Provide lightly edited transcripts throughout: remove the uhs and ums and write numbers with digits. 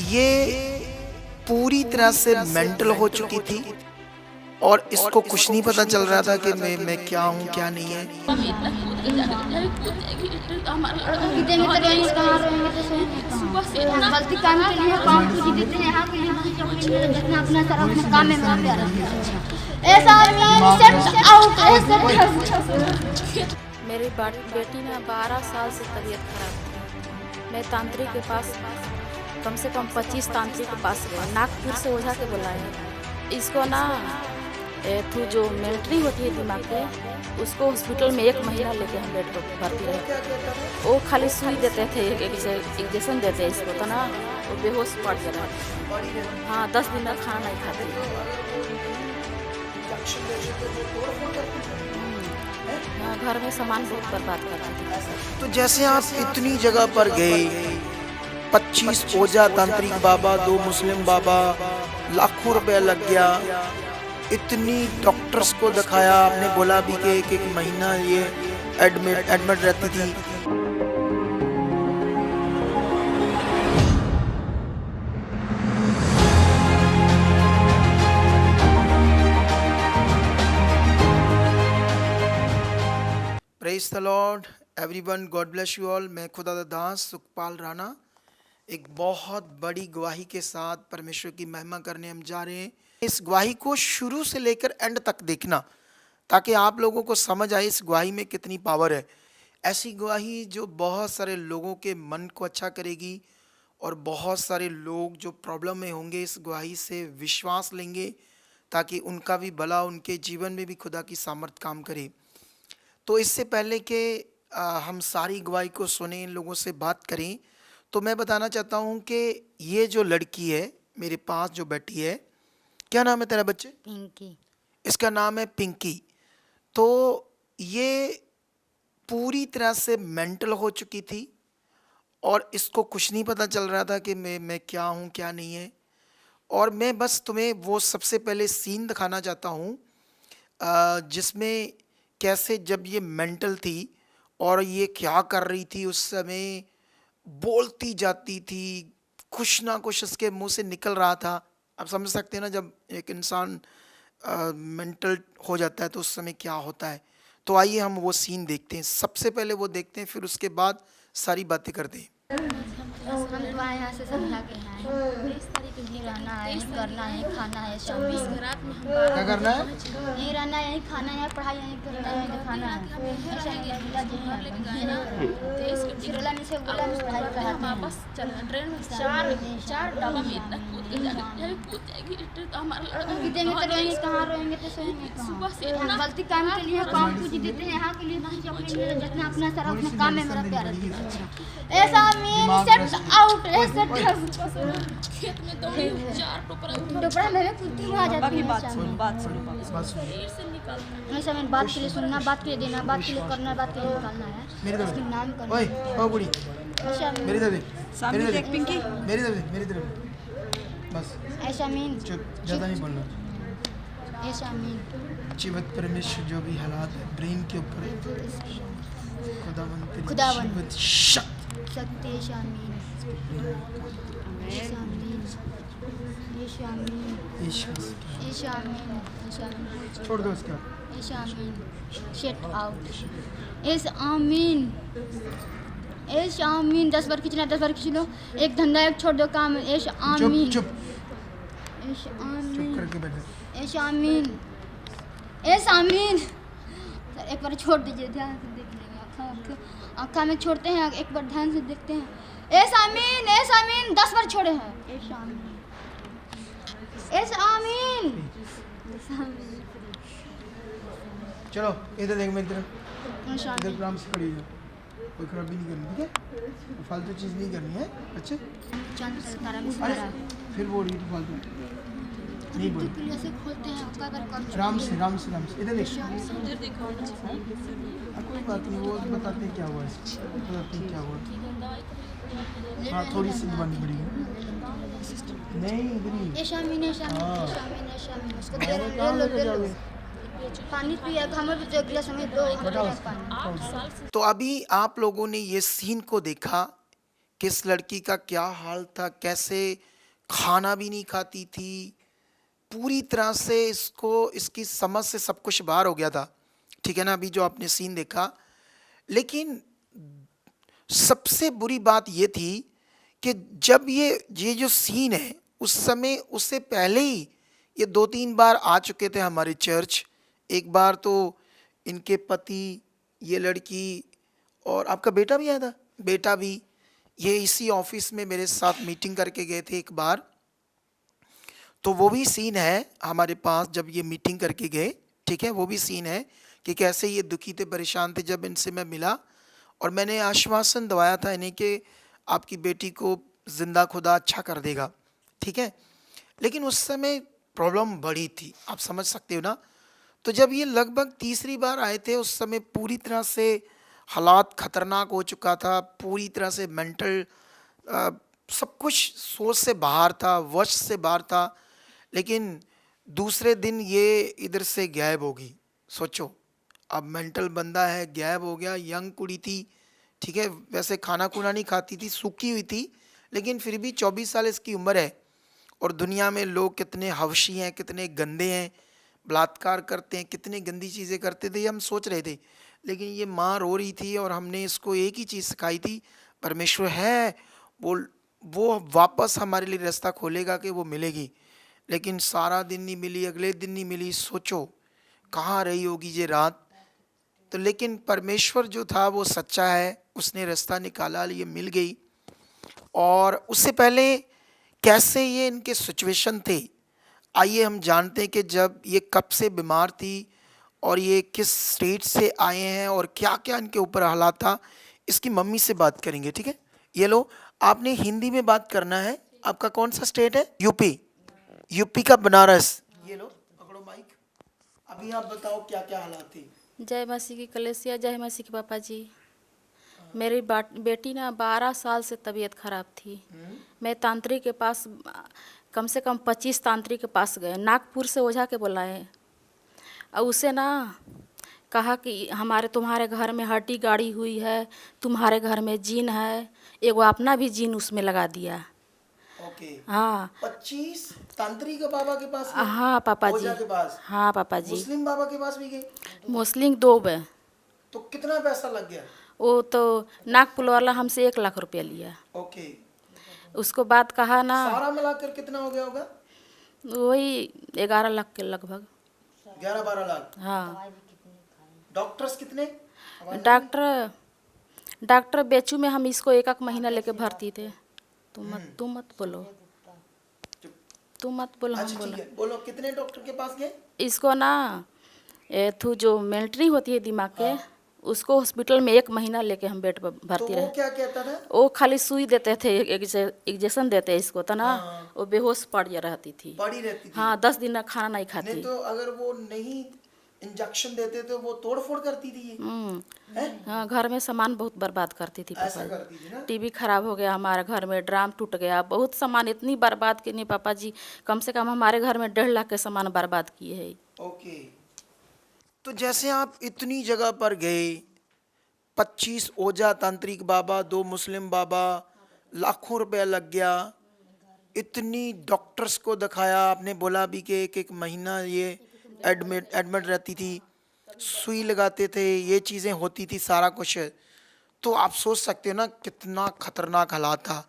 ये पूरी तरह से मेंटल हो चुकी थी और इसको कुछ नहीं पता चल रहा था कि मैं क्या हूँ क्या नहीं है। हम इतना कूद के जाएंगे कूद हमारा गीते में तो रहेंगे कहाँ रहेंगे तो सही सुबह से हम गलती काम के लिए काम पूछ देते हैं यहाँ के लिए नहीं चौकी लिए जितना अपना सारा अपना काम में मेरा प्यारा ऐसा नहीं सेट आउट मेरी बेटी ना 12 साल से तबीयत खराब थी। मैं तांत्रिक के पास कम से कम 25 तांत्रिक के पास गए, नागपुर से ओझा के बुलाए। इसको ना थू जो मिलिट्री होती है दिमाग पे, उसको हॉस्पिटल में 1 महीना लेके हम बेड पर भर्ती रहे। वो खाली सुई देते थे, इंजेक्शन देते इसको तो ना वो बेहोश पड़ गया। हाँ 10 दिन तक खाना नहीं खाती। हाँ, घर में सामान बहुत बर्बाद करती थी। तो जैसे आप इतनी जगह पर गए, 25 ओझा तांत्रिक बाबा, 2 मुस्लिम बाबा, लाखों रुपया लग गया, इतनी डॉक्टर्स को दिखाया, आपने बोला भी कि एक महीना ये एडमिट रहती थी। Praise the Lord everyone, God bless you all. मैं खुदा दास सुखपाल राणा एक बहुत बड़ी गवाही के साथ परमेश्वर की महिमा करने हम जा रहे हैं। इस गवाही को शुरू से लेकर एंड तक देखना ताकि आप लोगों को समझ आए इस गवाही में कितनी पावर है। ऐसी गवाही जो बहुत सारे लोगों के मन को अच्छा करेगी और बहुत सारे लोग जो प्रॉब्लम में होंगे इस गवाही से विश्वास लेंगे ताकि उनका भी भला, उनके जीवन में भी खुदा की सामर्थ काम करे। तो इससे पहले कि हम सारी गवाही को सुने, इन लोगों से बात करें, तो मैं बताना चाहता हूं कि ये जो लड़की है मेरे पास जो बैठी है, क्या नाम है तेरा बच्चे? पिंकी। इसका नाम है पिंकी। तो ये पूरी तरह से मेंटल हो चुकी थी और इसको कुछ नहीं पता चल रहा था कि मैं क्या हूँ क्या नहीं है। और मैं बस तुम्हें वो सबसे पहले सीन दिखाना चाहता हूँ जिसमें कैसे जब ये मेंटल थी और ये क्या कर रही थी, उस समय बोलती जाती थी, कुछ ना कुछ उसके मुंह से निकल रहा था। आप समझ सकते हैं ना, जब एक इंसान मेंटल हो जाता है तो उस समय क्या होता है। तो आइए हम वो सीन देखते हैं। सबसे पहले वो देखते हैं, फिर उसके बाद सारी बातें करते हैं। हम तो यहाँ से समझा के हैं यहीं रहना है, यहीं करना है, यहीं खाना है, शामी क्या करना है? यहीं रहना है, यहीं खाना है, पढ़ाई यहीं करना है, यहीं दिखाना है। ऐसा नहीं मिला जी सिरला में से बोला में पढ़ाई कराते हैं। वापस चलना ट्रेन में चार डब्बा में इतना कूद के जाएंगे कूद जाएगी तो हमारा गीते में तो रहेंगे कहाँ रहेंगे तो सही नहीं सुबह से हम गलती काम के लिए काम पूछ देते हैं यहाँ के लिए नहीं चौकी लिए जितना अपना सारा अपना काम में मेरा प्यारा ऐसा मीन सेट आउट खेत में दौड़ी 4 दोपहर में कुत्ती आ जाती है। शरीर से निकलता ऐसा में बात के लिए सुनना, बात के लिए देना, बात के लिए करना, बात के लिए निकालना है, इसके नाम करना। ओए ओ बुढ़ी, ऐसा मेरी तरफ सामने देख पिंकी। मेरी तरफ बस ऐसा मीन चुप, ज़्यादा नहीं बोलना। ऐसा मीन जीवित परमेश्वर जो भी हालात है ब्रेन के ऊपर खुदावंत खुदावंत। जीवित शक्ति सत्य ऐसा मीन ऐसा मीन ऐसा मीन यीशु ऐसा मीन ऐसा मीन छोड़ दो उसका। ऐसा आमीन सेट आउट एस आमीन एस आमीन 10 बार खींचना, 10 बार खींच लो। एक धंधा एक छोड़ दो काम। एस आमीन चुप एस चुप आमीन करके बैठो। एस आमीन एस आमीन। सर एक बार छोड़ दीजिए, ध्यान से देख लेंगे। आँखा में छोड़ते हैं, एक बार ध्यान से देखते हैं। एस आमीन 10 बार छोड़े हैं। एस आमीन एस आमीन एस आमीन। चलो इधर देख, मेरी तरफ एस इधर आमीन आराम से खड़ी हो, कोई खराबी नहीं करनी, ठीक है? फालतू चीज़ नहीं करनी है अच्छे। चांद तारा में अरे सितारा फिर बोल रही थी फालतू नहीं बोल। तो ऐसे खोलते हैं, कई बार कम राम से इधर देख। इधर देखो कोई बात नहीं, वो बताते हैं क्या हुआ, बताते हैं क्या हुआ। हाँ थोड़ी सी बंद पड़ी नहीं इधर ही। ऐसा मीन उसको दे लो पानी पिया घामर भी जो गिलास में 2 गिलास पानी। तो अभी आप लोगों ने ये सीन को देखा किस लड़की का क्या हाल था, कैसे खाना भी नहीं खाती थी, पूरी तरह से इसको इसकी समझ से सब कुछ बाहर हो गया था, ठीक है ना, अभी जो आपने सीन देखा। लेकिन सबसे बुरी बात ये थी कि जब ये जो सीन है उस समय, उससे पहले ही ये 2-3 बार आ चुके थे हमारे चर्च। एक बार तो इनके पति, ये लड़की और आपका बेटा भी आया था, बेटा भी, ये इसी ऑफिस में मेरे साथ मीटिंग करके गए थे एक बार। तो वो भी सीन है हमारे पास जब ये मीटिंग करके गए, ठीक है, वो भी सीन है कि कैसे ये दुखी थे, परेशान थे। जब इनसे मैं मिला और मैंने आश्वासन दवाया था इन्हें कि आपकी बेटी को जिंदा खुदा अच्छा कर देगा, ठीक है। लेकिन उस समय प्रॉब्लम बड़ी थी, आप समझ सकते हो ना। तो जब ये लगभग तीसरी बार आए थे उस समय पूरी तरह से हालात खतरनाक हो चुका था, पूरी तरह से मेंटल सब कुछ सोच से बाहर था, वश से बाहर था। लेकिन दूसरे दिन ये इधर से गायब होगी। सोचो, अब मेंटल बंदा है, गायब हो गया। यंग कुड़ी थी, ठीक है, वैसे खाना खुना नहीं खाती थी, सूखी हुई थी, लेकिन फिर भी 24 साल इसकी उम्र है। और दुनिया में लोग कितने हवशी हैं, कितने गंदे हैं, बलात्कार करते हैं, कितनी गंदी चीज़ें करते थे, हम सोच रहे थे। लेकिन ये माँ रो रही थी और हमने इसको एक ही चीज़ सिखाई थी, परमेश्वर है, वो वापस हमारे लिए रास्ता खोलेगा कि वो मिलेगी। लेकिन सारा दिन नहीं मिली, अगले दिन नहीं मिली। सोचो कहाँ रही होगी ये रात। तो लेकिन परमेश्वर जो था वो सच्चा है, उसने रास्ता निकाला, ये मिल गई। और उससे पहले कैसे ये इनके सिचुएशन थे, आइए हम जानते हैं कि जब ये कब से बीमार थी और ये किस स्टेट से आए हैं और क्या क्या इनके ऊपर हालात था। इसकी मम्मी से बात करेंगे, ठीक है। ये लो, आपने हिंदी में बात करना है। आपका कौन सा स्टेट है? यूपी। यूपी का बनारस। ये लो पकड़ो माइक, अभी आप बताओ क्या क्या हालात थे। जय मसीह की कलेसिया, जय मसीह के पापा जी। मेरी बेटी ना 12 साल से तबीयत खराब थी। मैं तांत्रिक के पास कम से कम 25 तांत्रिक के पास गए, नागपुर से ओझा के बुलाए। और उसे ना कहा कि तुम्हारे घर में हड्डी गाड़ी हुई है, तुम्हारे घर में जीन है। एगो अपना भी जीन उसमें लगा दिया। ओके। हाँ 25 तांत्रिक बाबा के पास गए? हाँ पापा जी, ओझा के पास? हाँ पापा जी। मुस्लिम बाबा के पास भी गए? मुस्लिम 2 बे। तो कितना पैसा लग गया? वो तो नागपुर वाला हमसे 1 लाख रुपया लिया। ओके। उसको बाद कहा ना, सारा मिलाकर कितना हो गया होगा? वही 11 लाख के लगभग। 11-12 लाख। हाँ। डॉक्टर्स कितने? डॉक्टर बेचू में हम इसको 1 महीना लेके भर्ती थे। तुम मत बोलो, हम अच्छा बोलो। ठीक है, बोलो कितने डॉक्टर के पास गए? इसको ना जो मिलिट्री होती है दिमाग के, उसको हॉस्पिटल में 1 महीना लेके हम बेड पर तो भर्ती वो रहे। क्या कहता था? वो खाली सुई देते थे, इंजेक्शन देते इसको तो ना, वो बेहोश पड़ जा रहती थी, पड़ी रहती थी। हाँ 10 दिन खाना नहीं खाती। नहीं तो अगर वो नहीं इंजेक्शन देते तो वो तोड़ फोड़ करती थी ये? हैं? हाँ घर में सामान बहुत बर्बाद करती थी ऐसा पापा करती थी ना? जी। टीवी खराब हो गया हमारे घर में, ड्राम टूट गया, बहुत सामान इतनी बर्बाद की नहीं पापा जी, कम से कम हमारे घर में 1.5 लाख के सामान बर्बाद किए है। ओके। तो जैसे आप इतनी जगह पर गए, 25 ओझा तांत्रिक बाबा, 2 मुस्लिम बाबा, लाखों रुपया लग गया, इतनी डॉक्टर्स को दिखाया, आपने बोला भी कि 1-1 महीना ये एडमिट रहती थी, सुई लगाते थे, ये चीज़ें होती थी, सारा कुछ। तो आप सोच सकते हो ना कितना खतरनाक हालात था।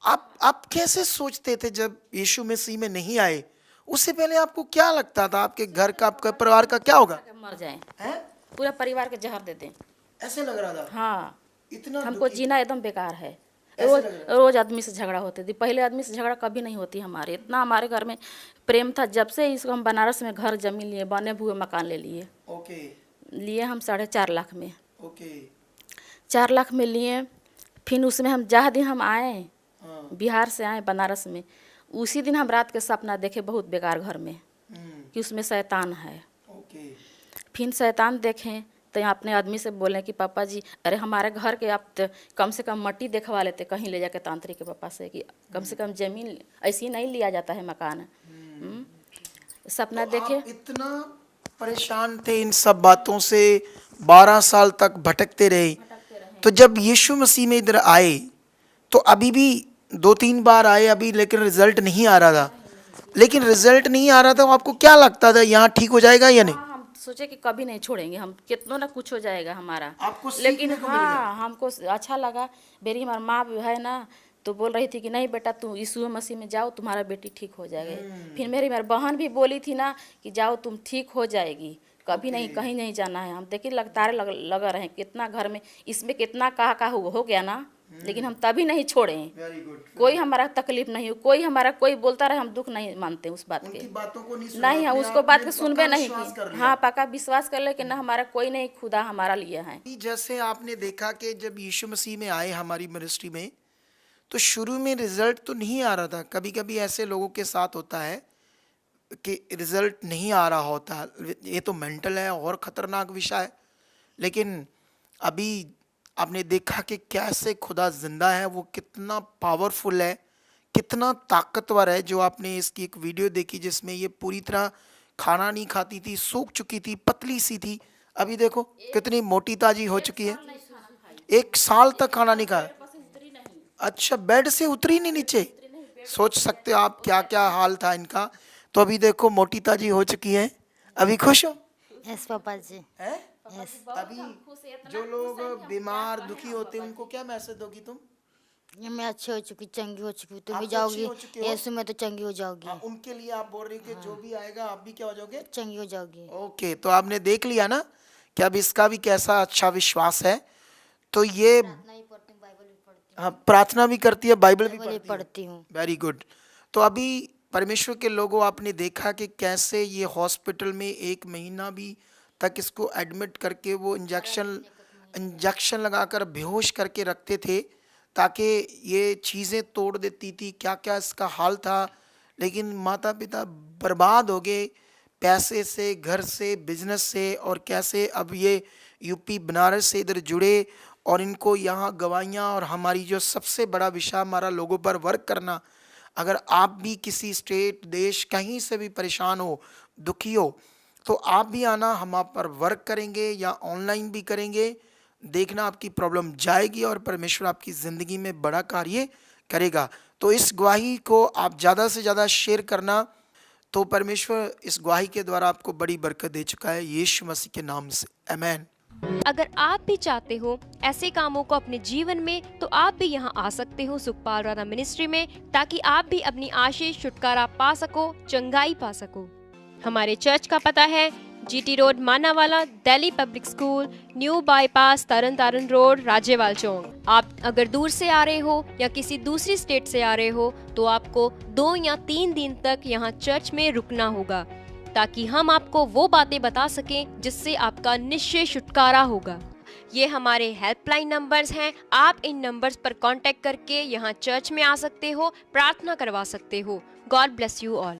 आप कैसे सोचते थे जब यीशु मसीह में नहीं आए? उससे पहले आपको क्या लगता था आपके घर का, आपके परिवार का क्या होगा? मर जाए, हैं? पूरा परिवार के जहर दे दें। ऐसे लग रहा था? हाँ इतना हमको दुखी? जीना एकदम बेकार है। ऐसे रोज लग रहा रोज आदमी से झगड़ा होते थे, पहले आदमी से झगड़ा कभी नहीं होती हमारे। इतना हमारे घर में प्रेम था। जब से इसको हम बनारस में घर जमीन लिए, बने हुए मकान ले लिए। ओके। लिए हम 4.5 लाख में। ओके। 4 लाख में लिए। फिर उसमें हम जहाँ दिन हम आए, हाँ। बिहार से आए बनारस में, उसी दिन हम रात के सपना देखे बहुत बेकार घर में, कि उसमें शैतान है। ओके। फिर शैतान देखें तो यहाँ अपने आदमी से बोले कि पापा जी, अरे हमारे घर के आप कम से कम मट्टी देखवा लेते कहीं ले जाके तांत्रिक के पापा से, कि कम से कम जमीन ऐसी नहीं लिया जाता है मकान। सपना तो देखे। आप इतना परेशान थे इन सब बातों से, 12 साल तक भटकते रहे। तो जब यीशु मसीह में इधर आए तो अभी भी 2-3 बार आए अभी, लेकिन रिजल्ट नहीं आ रहा था। लेकिन रिजल्ट नहीं आ रहा था, आपको क्या लगता था यहाँ ठीक हो जाएगा या नहीं? हाँ, हम सोचे कि कभी नहीं छोड़ेंगे, हम कितना ना कुछ हो जाएगा हमारा। आपको सीखने लेकिन को मिल गया। हाँ, हमको अच्छा लगा। मेरी हमारी माँ भी है ना, तो बोल रही थी कि नहीं बेटा तू यीशु मसीह में जाओ, तुम्हारा बेटी ठीक हो जाएगी। फिर मेरी बहन भी बोली थी ना कि जाओ तुम ठीक हो जाएगी, कभी नहीं कहीं नहीं जाना है। हम देखिए लगातार लगा रहे कितना घर में, इसमें कितना कहा हो गया ना, लेकिन हम तभी नहीं छोड़े। Very good. कोई हमारा तकलीफ नहीं हो, कोई हमारा कोई बोलता रहे, हम दुख नहीं मानते उस बात के। उनकी बातों को नहीं सुना नहीं है, आपने, उसको बात आपने के सुनबे पक्का नहीं विश्वास कर की। लिया। हाँ, पक्का विश्वास कर ले कि ना हमारा कोई नहीं खुदा हमारा लिए है। जैसे आपने देखा कि जब यीशु मसीह में आए हमारी मिनिस्ट्री में, तो शुरू में रिजल्ट तो नहीं आ रहा था। कभी कभी ऐसे लोगों के साथ होता है कि रिजल्ट नहीं आ रहा होता, ये तो मेंटल है और ख़तरनाक विषय है। लेकिन अभी आपने देखा कि कैसे खुदा जिंदा है, वो कितना पावरफुल है, कितना ताकतवर है। जो आपने इसकी एक वीडियो देखी जिसमें ये पूरी तरह खाना नहीं खाती थी, सूख चुकी थी, पतली सी थी, अभी देखो कितनी मोटी ताजी हो चुकी है। 1 साल तक खाना नहीं खाया। अच्छा, बेड से उतरी नहीं नीचे। सोच सकते हो आप क्या क्या हाल था इनका। तो अभी देखो मोटी ताजी हो चुकी है। अभी खुश हो? यस पापा जी। हैं? यस। अभी जो लोग बीमार दुखी होते हैं उनको क्या मैसेज दोगी तुम? ये मैं अच्छी हो चुकी, चंगी हो चुकी, तुम आप भी तो जाओगी अच्छी हो चुकी हो। यीशु में तो चंगी हो जाओगी। हाँ, उनके लिए आप बोल रही हो कि जो भी आएगा आप भी क्या हो जाओगे? चंगी हो जाओगी। ओके, तो आपने देख लिया ना कि अब इसका भी कैसा अच्छा विश्वास है। तो ये नहीं पढ़ती हूँ, बाइबल भी पढ़ती हाँ, प्रार्थना भी करती है, बाइबल भी हूँ, बाइबल भी पढ़ती है। पढ़ती हूँ। Very good. तो अभी परमेश्वर के लोगों, आपने देखा कि कैसे ये हॉस्पिटल में 1 महीना भी तक इसको एडमिट करके वो इंजेक्शन लगाकर बेहोश करके रखते थे, ताकि ये चीज़ें तोड़ देती थी। क्या क्या इसका हाल था। लेकिन माता पिता बर्बाद हो गए, पैसे से, घर से, बिजनेस से, और कैसे अब ये यूपी बनारस से इधर जुड़े और इनको यहाँ गवाहियाँ। और हमारी जो सबसे बड़ा विषय हमारा लोगों पर वर्क करना। अगर आप भी किसी स्टेट, देश, कहीं से भी परेशान हो, दुखी हो, तो आप भी आना, हम आप पर वर्क करेंगे या ऑनलाइन भी करेंगे। देखना आपकी प्रॉब्लम जाएगी और परमेश्वर आपकी ज़िंदगी में बड़ा कार्य करेगा। तो इस गवाही को आप ज़्यादा से ज़्यादा शेयर करना। तो परमेश्वर इस गवाही के द्वारा आपको बड़ी बरकत दे चुका है, यीशु मसीह के नाम से, आमीन। अगर आप भी चाहते हो ऐसे कामों को अपने जीवन में, तो आप भी यहाँ आ सकते हो सुखपाल राणा मिनिस्ट्री में, ताकि आप भी अपनी आशीष, छुटकारा पा सको, चंगाई पा सको। हमारे चर्च का पता है GT road, Manawala, Delhi Public School, new bypass, Tarn Taran road, Rajewal chowk. आप अगर दूर से आ रहे हो या किसी दूसरी स्टेट से आ रहे हो, तो आपको 2 या 3 दिन तक यहाँ चर्च में रुकना होगा, ताकि हम आपको वो बातें बता सकें जिससे आपका निश्चय छुटकारा होगा। ये हमारे हेल्पलाइन नंबर्स हैं। आप इन नंबर्स पर कांटेक्ट करके यहाँ चर्च में आ सकते हो, प्रार्थना करवा सकते हो। God bless you all.